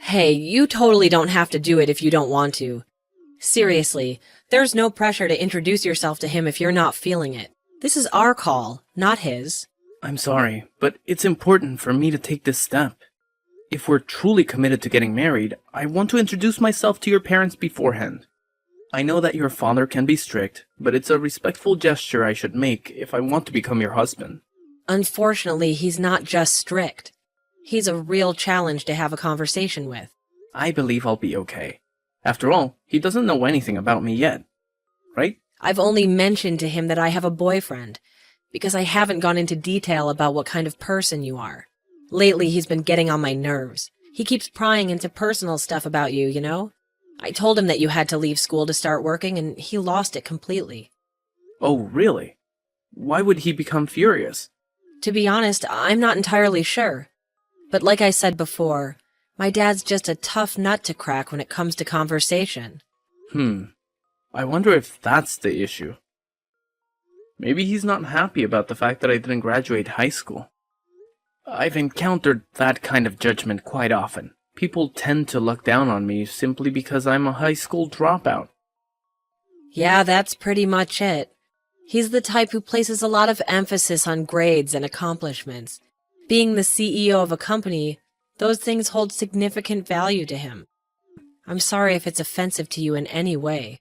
Hey, you totally don't have to do it if you don't want to. Seriously, there's no pressure to introduce yourself to him if you're not feeling it. This is our call, not his. I'm sorry, but it's important for me to take this step. If we're truly committed to getting married, I want to introduce myself to your parents beforehand. I know that your father can be strict, but it's a respectful gesture I should make if I want to become your husband. Unfortunately, he's not just strict. He's a real challenge to have a conversation with. I believe I'll be okay. After all, he doesn't know anything about me yet, right? I've only mentioned to him that I have a boyfriend, because I haven't gone into detail about what kind of person you are. Lately, he's been getting on my nerves. He keeps prying into personal stuff about you, you know? I told him that you had to leave school to start working, and he lost it completely. Oh, really? Why would he become furious? To be honest, I'm not entirely sure. But like I said before, my dad's just a tough nut to crack when it comes to conversation. I wonder if that's the issue. Maybe he's not happy about the fact that I didn't graduate high school. I've encountered that kind of judgment quite often. People tend to look down on me simply because I'm a high school dropout. Yeah, that's pretty much it. He's the type who places a lot of emphasis on grades and accomplishments. Being the CEO of a company, those things hold significant value to him. I'm sorry if it's offensive to you in any way.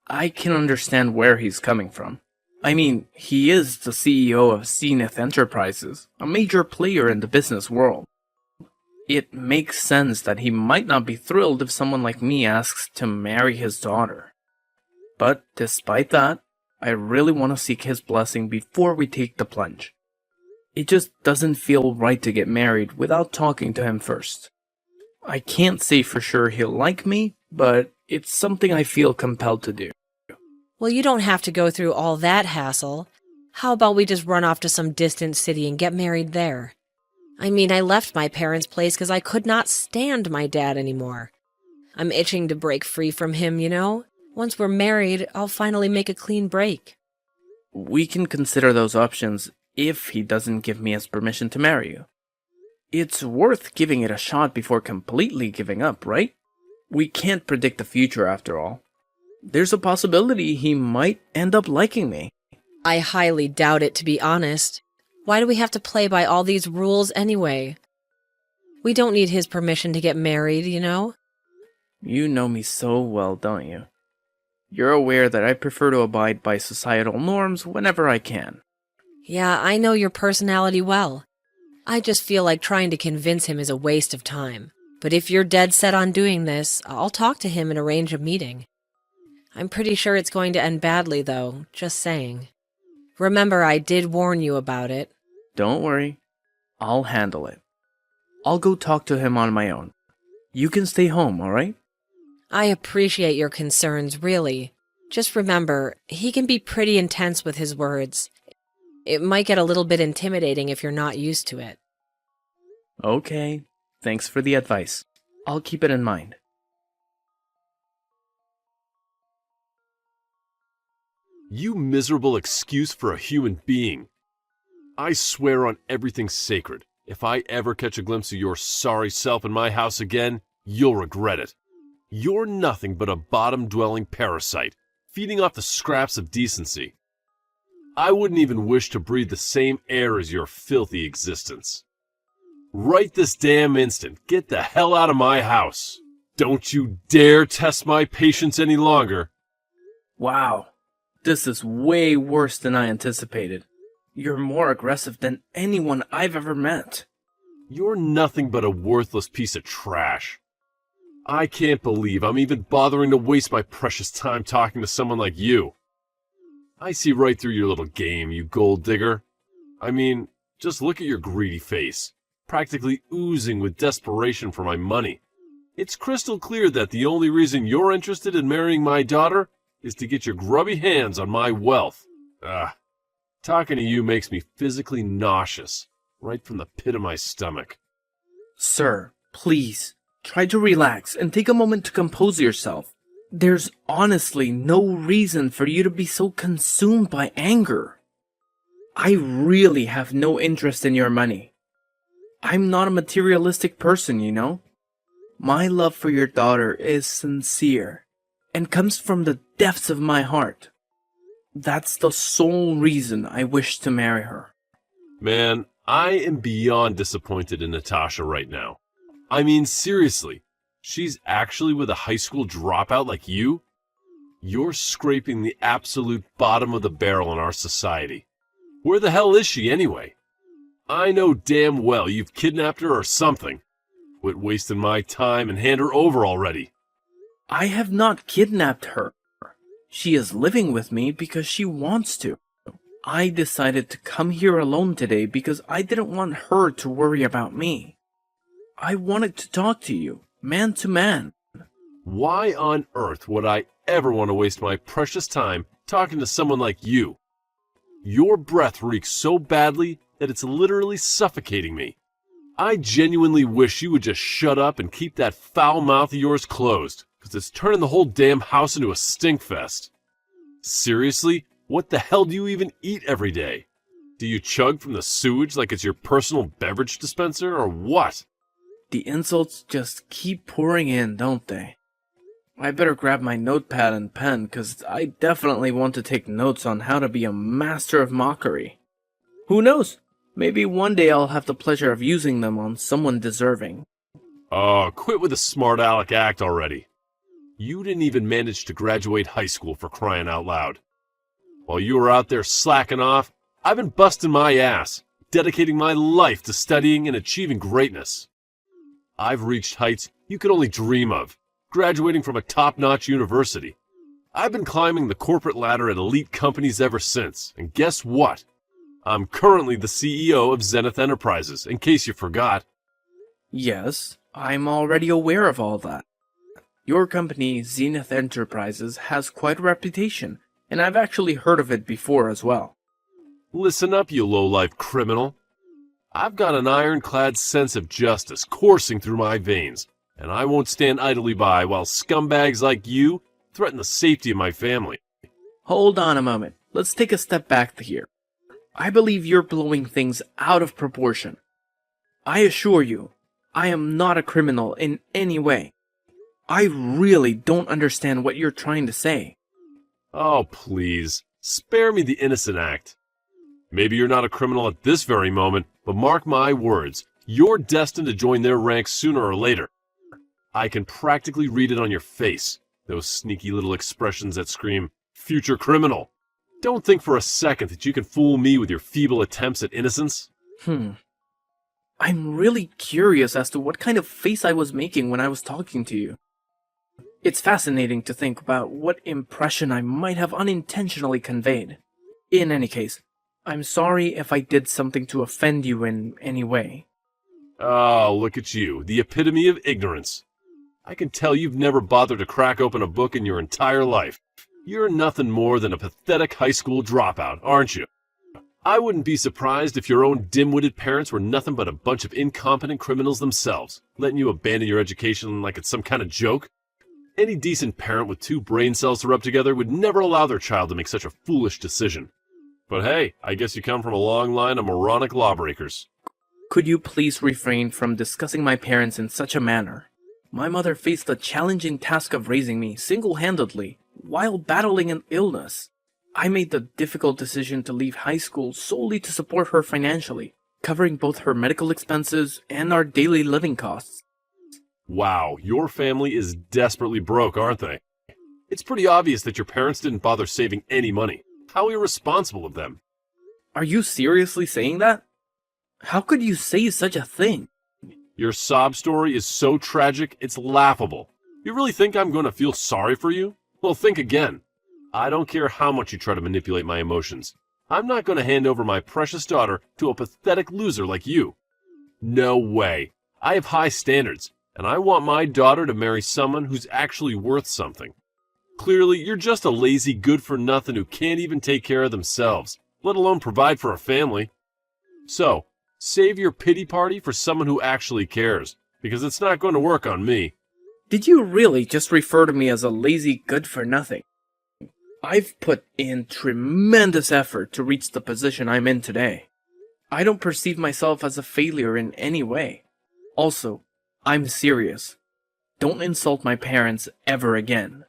I can understand where he's coming from. I mean, he is the CEO of Zenith Enterprises, a major player in the business world. It makes sense that he might not be thrilled if someone like me asks to marry his daughter. But despite that, I really want to seek his blessing before we take the plunge. It just doesn't feel right to get married without talking to him first. I can't say for sure he'll like me, but it's something I feel compelled to do. Well, you don't have to go through all that hassle. How about we just run off to some distant city and get married there? I mean, I left my parents' place because I could not stand my dad anymore. I'm itching to break free from him, you know? Once we're married, I'll finally make a clean break. We can consider those options if he doesn't give me his permission to marry you. It's worth giving it a shot before completely giving up, right? We can't predict the future after all. There's a possibility he might end up liking me. I highly doubt it, to be honest. Why do we have to play by all these rules anyway? We don't need his permission to get married, you know? You know me so well, don't you? You're aware that I prefer to abide by societal norms whenever I can. Yeah, I know your personality well. I just feel like trying to convince him is a waste of time. But if you're dead set on doing this, I'll talk to him and arrange a meeting. I'm pretty sure it's going to end badly, though, just saying. Remember, I did warn you about it. Don't worry. I'll handle it. I'll go talk to him on my own. You can stay home, alright? I appreciate your concerns, really. Just remember, he can be pretty intense with his words. It might get a little bit intimidating if you're not used to it. Okay. Thanks for the advice. I'll keep it in mind. You miserable excuse for a human being. I swear on everything sacred, if I ever catch a glimpse of your sorry self in my house again, you'll regret it. You're nothing but a bottom-dwelling parasite, feeding off the scraps of decency. I wouldn't even wish to breathe the same air as your filthy existence. Right this damn instant, get the hell out of my house. Don't you dare test my patience any longer. Wow. This is way worse than I anticipated. You're more aggressive than anyone I've ever met. You're nothing but a worthless piece of trash. I can't believe I'm even bothering to waste my precious time talking to someone like you. I see right through your little game, you gold digger. I mean, just look at your greedy face, practically oozing with desperation for my money. It's crystal clear that the only reason you're interested in marrying my daughter is to get your grubby hands on my wealth. Talking to you makes me physically nauseous, right from the pit of my stomach. Sir, please, try to relax and take a moment to compose yourself. There's honestly no reason for you to be so consumed by anger. I really have no interest in your money. I'm not a materialistic person, you know? My love for your daughter is sincere and comes from the depths of my heart. That's the sole reason I wish to marry her. Man, I am beyond disappointed in Natasha right now. I mean, seriously, she's actually with a high school dropout like you? You're scraping the absolute bottom of the barrel in our society. Where the hell is she anyway? I know damn well you've kidnapped her or something. Quit wasting my time and hand her over already. I have not kidnapped her. She is living with me because she wants to. I decided to come here alone today because I didn't want her to worry about me. I wanted to talk to you, man to man. Why on earth would I ever want to waste my precious time talking to someone like you? Your breath reeks so badly that it's literally suffocating me. I genuinely wish you would just shut up and keep that foul mouth of yours closed, because it's turning the whole damn house into a stink fest. Seriously, what the hell do you even eat every day? Do you chug from the sewage like it's your personal beverage dispenser, or what? The insults just keep pouring in, don't they? I better grab my notepad and pen, because I definitely want to take notes on how to be a master of mockery. Who knows? Maybe one day I'll have the pleasure of using them on someone deserving. Oh, quit with the smart aleck act already. You didn't even manage to graduate high school, for crying out loud. While you were out there slacking off, I've been busting my ass, dedicating my life to studying and achieving greatness. I've reached heights you could only dream of, graduating from a top-notch university. I've been climbing the corporate ladder at elite companies ever since, and guess what? I'm currently the CEO of Zenith Enterprises, in case you forgot. Yes, I'm already aware of all that. Your company, Zenith Enterprises, has quite a reputation, and I've actually heard of it before as well. Listen up, you low-life criminal. I've got an ironclad sense of justice coursing through my veins, and I won't stand idly by while scumbags like you threaten the safety of my family. Hold on a moment. Let's take a step back here. I believe you're blowing things out of proportion. I assure you, I am not a criminal in any way. I really don't understand what you're trying to say. Oh, please, spare me the innocent act. Maybe you're not a criminal at this very moment, but mark my words, you're destined to join their ranks sooner or later. I can practically read it on your face, those sneaky little expressions that scream, future criminal. Don't think for a second that you can fool me with your feeble attempts at innocence. I'm really curious as to what kind of face I was making when I was talking to you. It's fascinating to think about what impression I might have unintentionally conveyed. In any case, I'm sorry if I did something to offend you in any way. Oh, look at you, the epitome of ignorance. I can tell you've never bothered to crack open a book in your entire life. You're nothing more than a pathetic high school dropout, aren't you? I wouldn't be surprised if your own dim-witted parents were nothing but a bunch of incompetent criminals themselves, letting you abandon your education like it's some kind of joke. Any decent parent with 2 brain cells to rub together would never allow their child to make such a foolish decision. But hey, I guess you come from a long line of moronic lawbreakers. Could you please refrain from discussing my parents in such a manner? My mother faced the challenging task of raising me single-handedly while battling an illness. I made the difficult decision to leave high school solely to support her financially, covering both her medical expenses and our daily living costs. Wow, your family is desperately broke, aren't they? It's pretty obvious that your parents didn't bother saving any money. How irresponsible of them. Are you seriously saying that? How could you say such a thing? Your sob story is so tragic, it's laughable. You really think I'm going to feel sorry for you? Well, think again. I don't care how much you try to manipulate my emotions. I'm not going to hand over my precious daughter to a pathetic loser like you. No way. I have high standards, and I want my daughter to marry someone who's actually worth something. Clearly, you're just a lazy good-for-nothing who can't even take care of themselves, let alone provide for a family. So, save your pity party for someone who actually cares, because it's not going to work on me. Did you really just refer to me as a lazy good-for-nothing? I've put in tremendous effort to reach the position I'm in today. I don't perceive myself as a failure in any way. Also, I'm serious. Don't insult my parents ever again.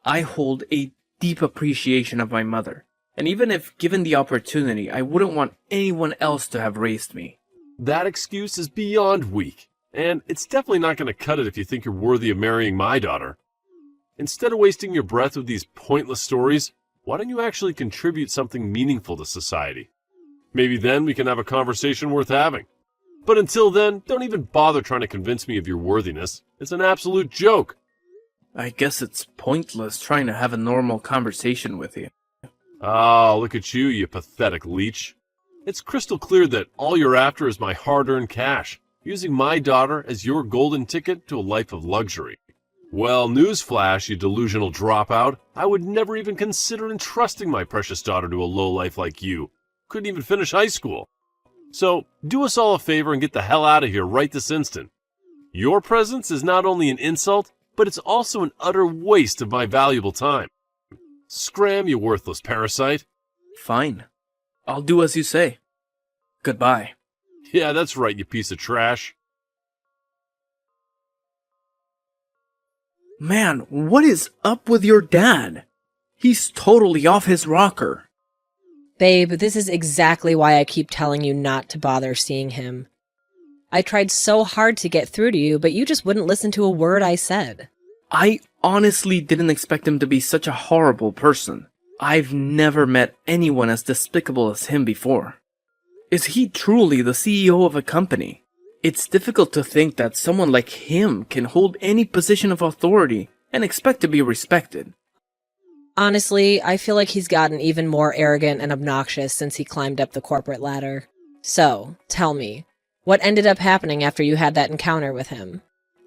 I hold a deep appreciation of my mother, and even if given the opportunity, I wouldn't want anyone else to have raised me. That excuse is beyond weak, and it's definitely not going to cut it if you think you're worthy of marrying my daughter. Instead of wasting your breath with these pointless stories, why don't you actually contribute something meaningful to society? Maybe then we can have a conversation worth having. But until then, don't even bother trying to convince me of your worthiness. It's an absolute joke. I guess it's pointless trying to have a normal conversation with you. Oh, look at you, you pathetic leech. It's crystal clear that all you're after is my hard-earned cash, using my daughter as your golden ticket to a life of luxury. Well, newsflash, you delusional dropout. I would never even consider entrusting my precious daughter to a lowlife like you. Couldn't even finish high school. So, do us all a favor and get the hell out of here right this instant. Your presence is not only an insult, but it's also an utter waste of my valuable time. Scram, you worthless parasite. Fine. I'll do as you say. Goodbye. Yeah, that's right, you piece of trash. Man, what is up with your dad? He's totally off his rocker. Babe, this is exactly why I keep telling you not to bother seeing him. I tried so hard to get through to you, but you just wouldn't listen to a word I said. I honestly didn't expect him to be such a horrible person. I've never met anyone as despicable as him before. Is he truly the CEO of a company? It's difficult to think that someone like him can hold any position of authority and expect to be respected. Honestly, I feel like he's gotten even more arrogant and obnoxious since he climbed up the corporate ladder. So, tell me, what ended up happening after you had that encounter with him?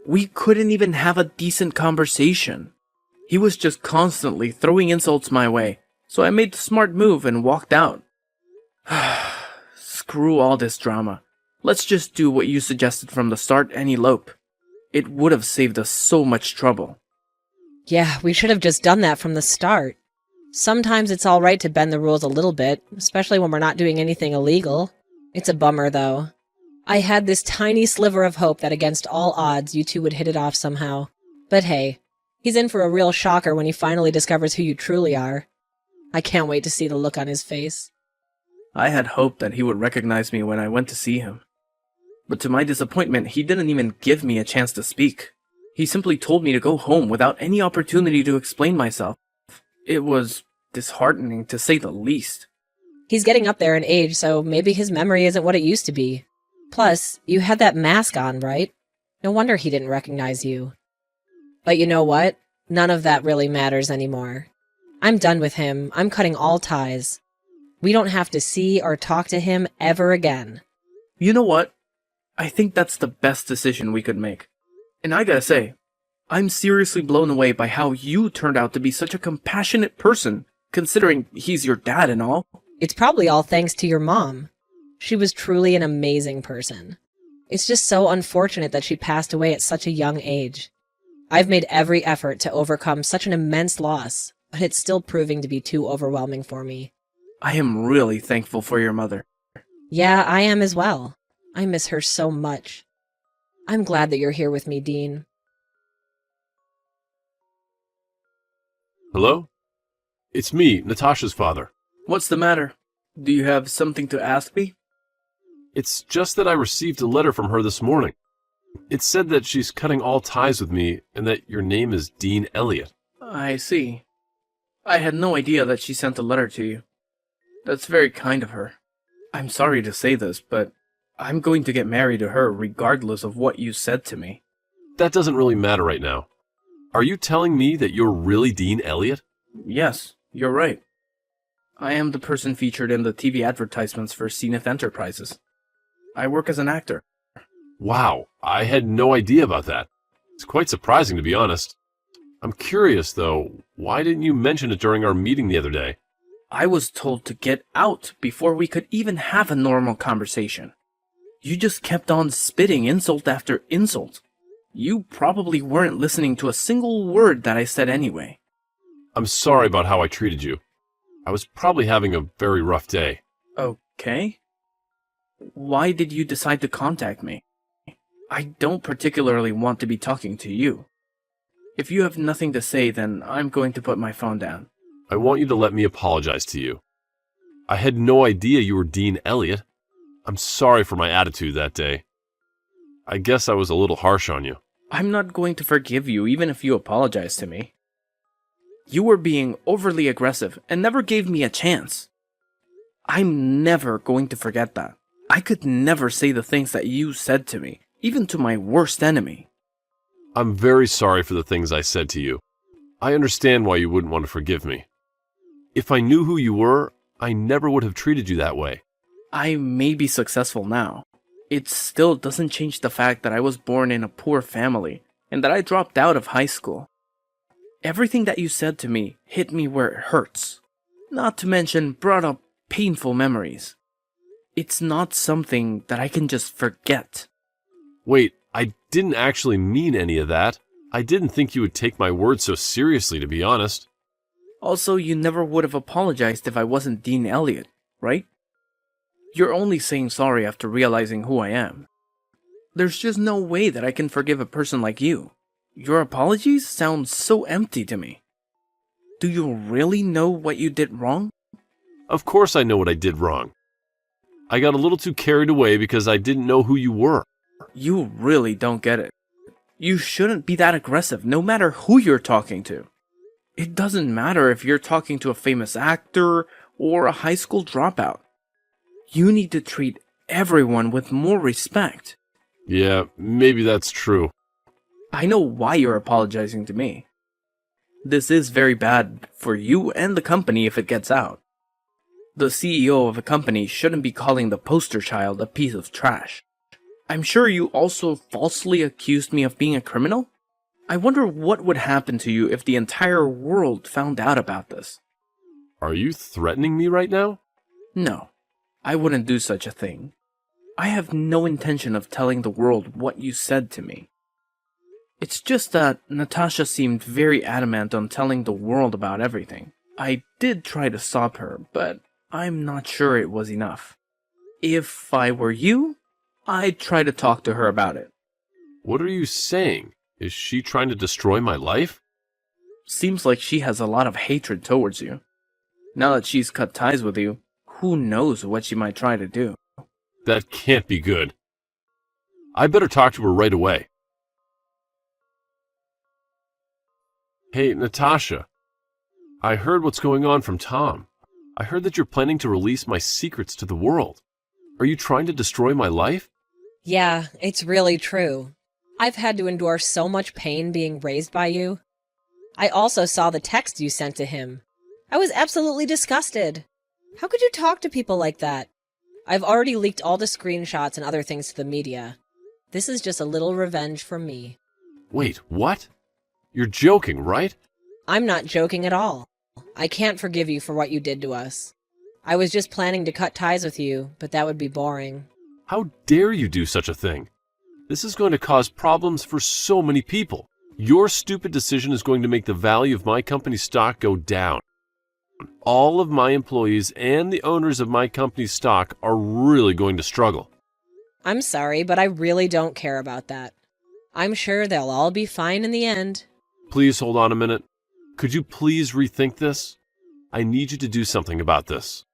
We couldn't even have a decent conversation. He was just constantly throwing insults my way, so I made the smart move and walked out. Screw all this drama. Let's just do what you suggested from the start and elope. It would have saved us so much trouble. Yeah, we should have just done that from the start. Sometimes it's alright to bend the rules a little bit, especially when we're not doing anything illegal. It's a bummer, though. I had this tiny sliver of hope that against all odds you two would hit it off somehow. But hey, he's in for a real shocker when he finally discovers who you truly are. I can't wait to see the look on his face. I had hoped that he would recognize me when I went to see him. But to my disappointment, he didn't even give me a chance to speak. He simply told me to go home without any opportunity to explain myself. It was disheartening, to say the least. He's getting up there in age, so maybe his memory isn't what it used to be. Plus, you had that mask on, right? No wonder he didn't recognize you. But you know what? None of that really matters anymore. I'm done with him. I'm cutting all ties. We don't have to see or talk to him ever again. You know what? I think that's the best decision we could make. And I gotta say, I'm seriously blown away by how you turned out to be such a compassionate person, considering he's your dad and all. It's probably all thanks to your mom. She was truly an amazing person. It's just so unfortunate that she passed away at such a young age. I've made every effort to overcome such an immense loss, but it's still proving to be too overwhelming for me. I am really thankful for your mother. Yeah, I am as well. I miss her so much. I'm glad that you're here with me, Dean. Hello? It's me, Natasha's father. What's the matter? Do you have something to ask me? It's just that I received a letter from her this morning. It said that she's cutting all ties with me and that your name is Dean Elliot. I see. I had no idea that she sent a letter to you. That's very kind of her. I'm sorry to say this, but I'm going to get married to her regardless of what you said to me. That doesn't really matter right now. Are you telling me that you're really Dean Elliot? Yes, you're right. I am the person featured in the TV advertisements for Zenith Enterprises. I work as an actor. Wow, I had no idea about that. It's quite surprising, to be honest. I'm curious, though, why didn't you mention it during our meeting the other day? I was told to get out before we could even have a normal conversation. You just kept on spitting insult after insult. You probably weren't listening to a single word that I said anyway. I'm sorry about how I treated you. I was probably having a very rough day. Okay. Why did you decide to contact me? I don't particularly want to be talking to you. If you have nothing to say, then I'm going to put my phone down. I want you to let me apologize to you. I had no idea you were Dean Elliot. I'm sorry for my attitude that day. I guess I was a little harsh on you. I'm not going to forgive you even if you apologize to me. You were being overly aggressive and never gave me a chance. I'm never going to forget that. I could never say the things that you said to me, even to my worst enemy. I'm very sorry for the things I said to you. I understand why you wouldn't want to forgive me. If I knew who you were, I never would have treated you that way. I may be successful now. It still doesn't change the fact that I was born in a poor family and that I dropped out of high school. Everything that you said to me hit me where it hurts. Not to mention brought up painful memories. It's not something that I can just forget. Wait, I didn't actually mean any of that. I didn't think you would take my words so seriously, to be honest. Also, you never would have apologized if I wasn't Dean Elliot, right? You're only saying sorry after realizing who I am. There's just no way that I can forgive a person like you. Your apologies sound so empty to me. Do you really know what you did wrong? Of course I know what I did wrong. I got a little too carried away because I didn't know who you were. You really don't get it. You shouldn't be that aggressive, no matter who you're talking to. It doesn't matter if you're talking to a famous actor or a high school dropout. You need to treat everyone with more respect. Yeah, maybe that's true. I know why you're apologizing to me. This is very bad for you and the company if it gets out. The CEO of a company shouldn't be calling the poster child a piece of trash. I'm sure you also falsely accused me of being a criminal? I wonder what would happen to you if the entire world found out about this. Are you threatening me right now? No, I wouldn't do such a thing. I have no intention of telling the world what you said to me. It's just that Natasha seemed very adamant on telling the world about everything. I did try to stop her, but I'm not sure it was enough. If I were you, I'd try to talk to her about it. What are you saying? Is she trying to destroy my life? Seems like she has a lot of hatred towards you. Now that she's cut ties with you, who knows what she might try to do. That can't be good. I better talk to her right away. Hey, Natasha. I heard what's going on from Tom. I heard that you're planning to release my secrets to the world. Are you trying to destroy my life? Yeah, it's really true. I've had to endure so much pain being raised by you. I also saw the text you sent to him. I was absolutely disgusted. How could you talk to people like that? I've already leaked all the screenshots and other things to the media. This is just a little revenge from me. Wait, what? You're joking, right? I'm not joking at all. I can't forgive you for what you did to us. I was just planning to cut ties with you, but that would be boring. How dare you do such a thing? This is going to cause problems for so many people. Your stupid decision is going to make the value of my company's stock go down. All of my employees and the owners of my company's stock are really going to struggle. I'm sorry, but I really don't care about that. I'm sure they'll all be fine in the end. Please hold on a minute. Could you please rethink this? I need you to do something about this.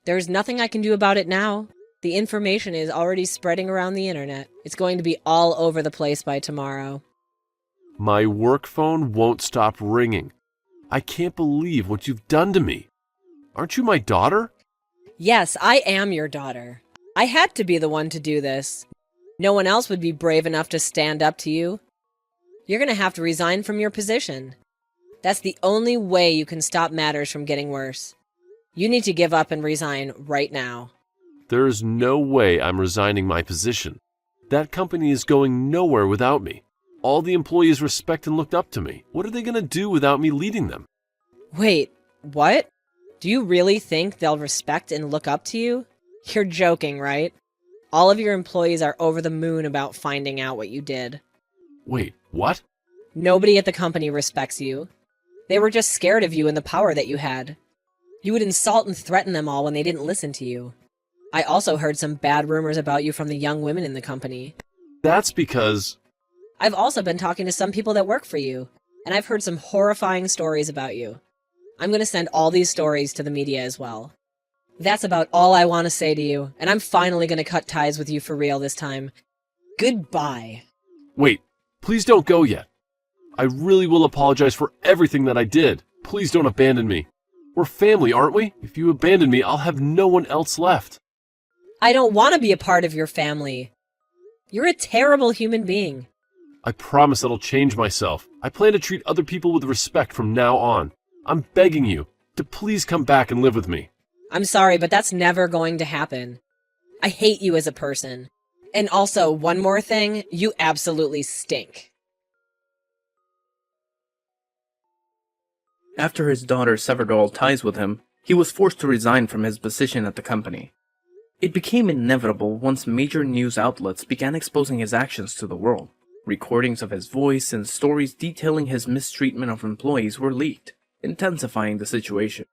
There's nothing I can do about it now. The information is already spreading around the internet. It's going to be all over the place by tomorrow. My work phone won't stop ringing. I can't believe what you've done to me. Aren't you my daughter? Yes, I am your daughter. I had to be the one to do this. No one else would be brave enough to stand up to you. You're going to have to resign from your position. That's the only way you can stop matters from getting worse. You need to give up and resign right now. There is no way I'm resigning my position. That company is going nowhere without me. All the employees respect and looked up to me. What are they going to do without me leading them? Wait, what? Do you really think they'll respect and look up to you? You're joking, right? All of your employees are over the moon about finding out what you did. Wait, what? Nobody at the company respects you. They were just scared of you and the power that you had. You would insult and threaten them all when they didn't listen to you. I also heard some bad rumors about you from the young women in the company. That's because... I've also been talking to some people that work for you, and I've heard some horrifying stories about you. I'm going to send all these stories to the media as well. That's about all I want to say to you, and I'm finally going to cut ties with you for real this time. Goodbye. Wait, please don't go yet. I really will apologize for everything that I did. Please don't abandon me. We're family, aren't we? If you abandon me, I'll have no one else left. I don't want to be a part of your family. You're a terrible human being. I promise that I'll change myself. I plan to treat other people with respect from now on. I'm begging you to please come back and live with me. I'm sorry, but that's never going to happen. I hate you as a person. And also, one more thing, you absolutely stink. After his daughter severed all ties with him, he was forced to resign from his position at the company. It became inevitable once major news outlets began exposing his actions to the world. Recordings of his voice and stories detailing his mistreatment of employees were leaked, intensifying the situation.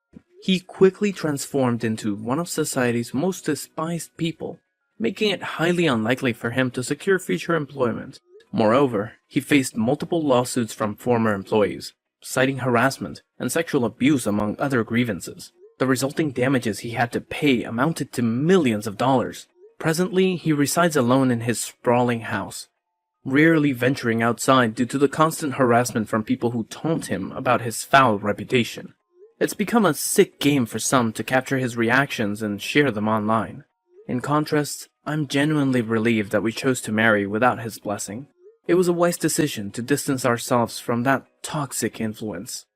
He quickly transformed into one of society's most despised people, making it highly unlikely for him to secure future employment. Moreover, he faced multiple lawsuits from former employees, citing harassment and sexual abuse among other grievances. The resulting damages he had to pay amounted to millions of dollars. Presently, he resides alone in his sprawling house, rarely venturing outside due to the constant harassment from people who taunt him about his foul reputation. It's become a sick game for some to capture his reactions and share them online. In contrast, I'm genuinely relieved that we chose to marry without his blessing. It was a wise decision to distance ourselves from that toxic influence.